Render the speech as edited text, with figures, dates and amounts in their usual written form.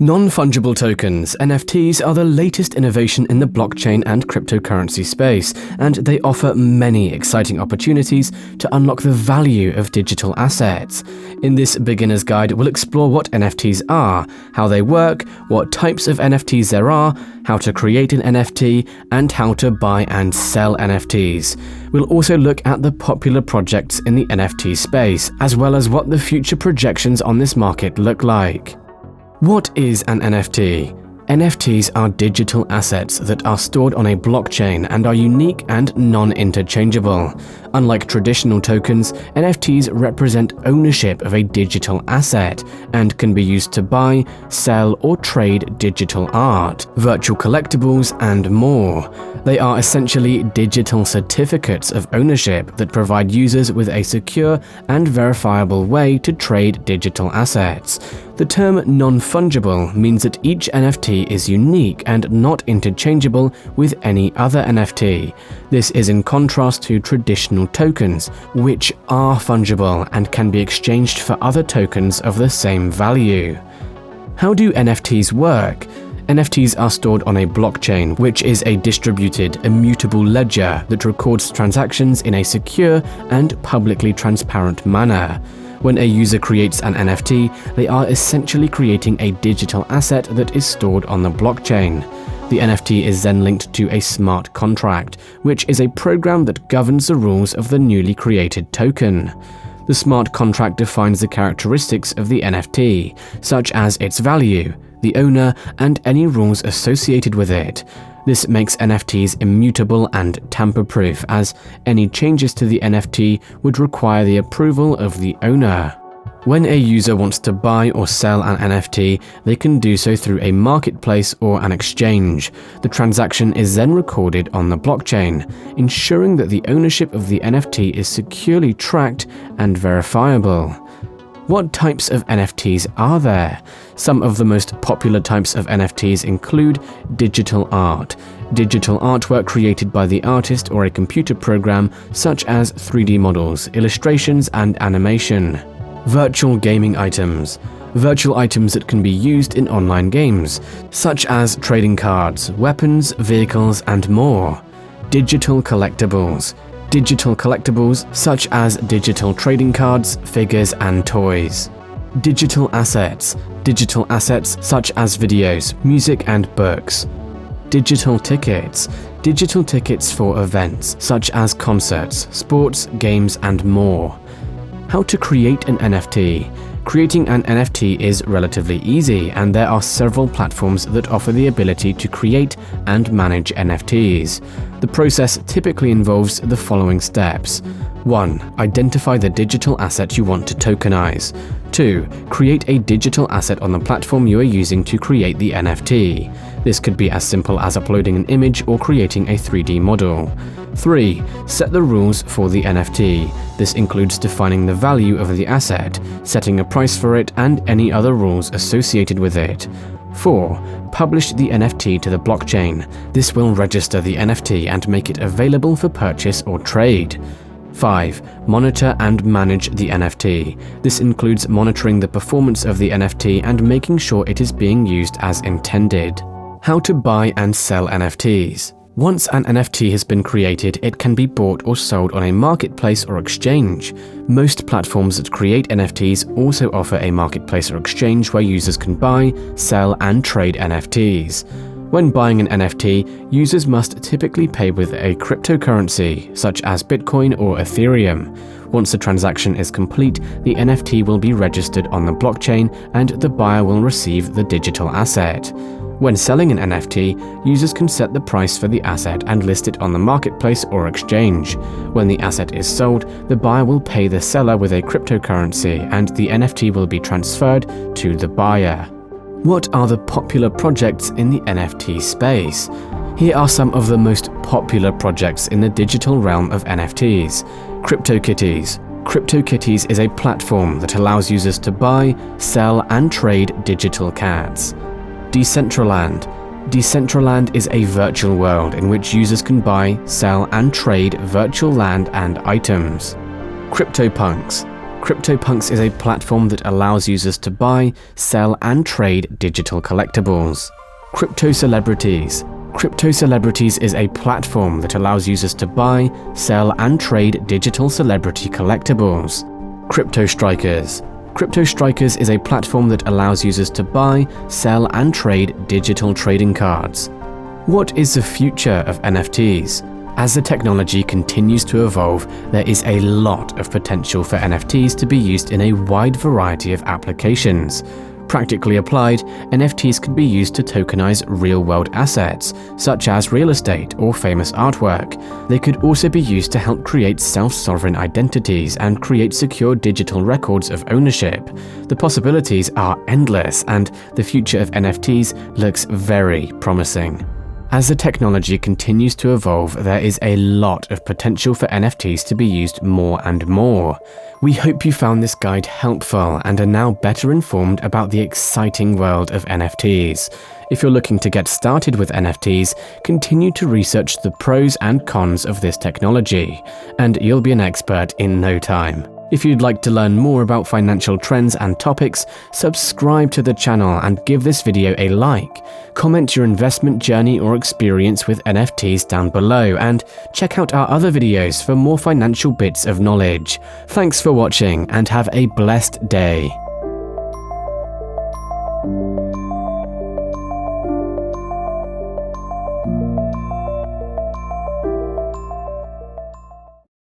Non-Fungible Tokens, NFTs, are the latest innovation in the blockchain and cryptocurrency space, and they offer many exciting opportunities to unlock the value of digital assets. In this beginner's guide, we'll explore what NFTs are, how they work, what types of NFTs there are, how to create an NFT, and how to buy and sell NFTs. We'll also look at the popular projects in the NFT space, as well as what the future projections on this market look like. What is an NFT? NFTs are digital assets that are stored on a blockchain and are unique and non-interchangeable. Unlike traditional tokens, NFTs represent ownership of a digital asset and can be used to buy, sell, or trade digital art, virtual collectibles, and more. They are essentially digital certificates of ownership that provide users with a secure and verifiable way to trade digital assets. The term non-fungible means that each NFT is unique and not interchangeable with any other NFT. This is in contrast to traditional tokens, which are fungible and can be exchanged for other tokens of the same value. How do NFTs work? NFTs are stored on a blockchain, which is a distributed, immutable ledger that records transactions in a secure and publicly transparent manner. When a user creates an NFT, they are essentially creating a digital asset that is stored on the blockchain. The NFT is then linked to a smart contract, which is a program that governs the rules of the newly created token. The smart contract defines the characteristics of the NFT, such as its value, the owner, and any rules associated with it. This makes NFTs immutable and tamper-proof, as any changes to the NFT would require the approval of the owner. When a user wants to buy or sell an NFT, they can do so through a marketplace or an exchange. The transaction is then recorded on the blockchain, ensuring that the ownership of the NFT is securely tracked and verifiable. What types of NFTs are there? Some of the most popular types of NFTs include digital art. Digital artwork created by the artist or a computer program, such as 3D models, illustrations, and animation. Virtual gaming items. Virtual items that can be used in online games, such as trading cards, weapons, vehicles, and more. Digital collectibles. Digital collectibles such as digital trading cards, figures, and toys. Digital assets. Digital assets such as videos, music, and books. Digital tickets. Digital tickets for events such as concerts, sports, games, and more. How to create an NFT. Creating an NFT is relatively easy, and there are several platforms that offer the ability to create and manage NFTs. The process typically involves the following steps. 1. Identify the digital asset you want to tokenize. 2. Create a digital asset on the platform you are using to create the NFT. This could be as simple as uploading an image or creating a 3D model. 3. Set the rules for the NFT. This includes defining the value of the asset, setting a price for it, and any other rules associated with it. 4. Publish the NFT to the blockchain. This will register the NFT and make it available for purchase or trade. 5. Monitor and manage the NFT. This includes monitoring the performance of the NFT and making sure it is being used as intended. How to buy and sell NFTs. Once an NFT has been created, it can be bought or sold on a marketplace or exchange. Most platforms that create NFTs also offer a marketplace or exchange where users can buy, sell, and trade NFTs. When buying an NFT, users must typically pay with a cryptocurrency, such as Bitcoin or Ethereum. Once the transaction is complete, the NFT will be registered on the blockchain and the buyer will receive the digital asset. When selling an NFT, users can set the price for the asset and list it on the marketplace or exchange. When the asset is sold, the buyer will pay the seller with a cryptocurrency and the NFT will be transferred to the buyer. What are the popular projects in the NFT space? Here are some of the most popular projects in the digital realm of NFTs. CryptoKitties. CryptoKitties is a platform that allows users to buy, sell, and trade digital cats. Decentraland. Decentraland is a virtual world in which users can buy, sell, and trade virtual land and items. CryptoPunks. CryptoPunks is a platform that allows users to buy, sell, and trade digital collectibles. Crypto celebrities. Crypto celebrities is a platform that allows users to buy, sell, and trade digital celebrity collectibles. Crypto strikers. Crypto strikers is a platform that allows users to buy, sell, and trade digital trading cards. What is the future of NFTs? As the technology continues to evolve, there is a lot of potential for NFTs to be used in a wide variety of applications. Practically applied, NFTs can be used to tokenize real-world assets, such as real estate or famous artwork. They could also be used to help create self-sovereign identities and create secure digital records of ownership. The possibilities are endless, and the future of NFTs looks very promising. As the technology continues to evolve, there is a lot of potential for NFTs to be used more and more. We hope you found this guide helpful and are now better informed about the exciting world of NFTs. If you're looking to get started with NFTs, continue to research the pros and cons of this technology, and you'll be an expert in no time. If you'd like to learn more about financial trends and topics, subscribe to the channel and give this video a like. Comment your investment journey or experience with NFTs down below, and check out our other videos for more financial bits of knowledge. Thanks for watching and have a blessed day.